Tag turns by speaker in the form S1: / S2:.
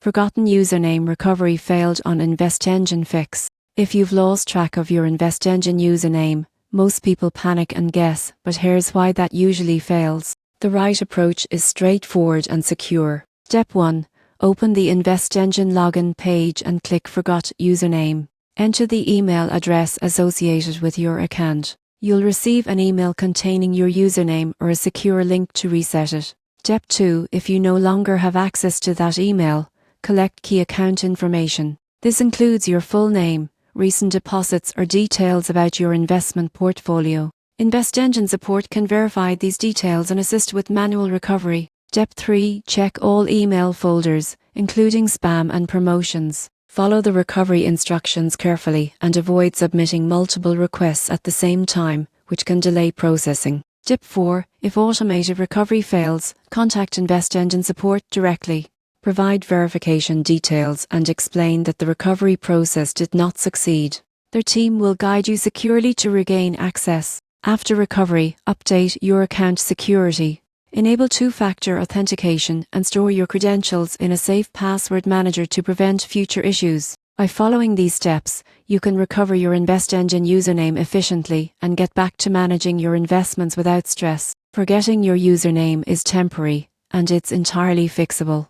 S1: Forgotten username recovery failed on InvestEngine Fix. If you've lost track of your InvestEngine username, most people panic and guess, but here's why that usually fails. The right approach is straightforward and secure. Step 1. Open the InvestEngine login page and click Forgot Username. Enter the email address associated with your account. You'll receive an email containing your username or a secure link to reset it. Step 2. If you no longer have access to that email, collect key account information. This includes your full name, recent deposits, or details about your investment portfolio. InvestEngine support can verify these details and assist with manual recovery. Step 3. Check all email folders, including spam and promotions. Follow the recovery instructions carefully and avoid submitting multiple requests at the same time, which can delay processing. Step 4. If automated recovery fails, contact InvestEngine support directly. Provide verification details and explain that the recovery process did not succeed. Their team will guide you securely to regain access. After recovery, update your account security. Enable two-factor authentication and store your credentials in a safe password manager to prevent future issues. By following these steps, you can recover your InvestEngine username efficiently and get back to managing your investments without stress. Forgetting your username is temporary, and it's entirely fixable.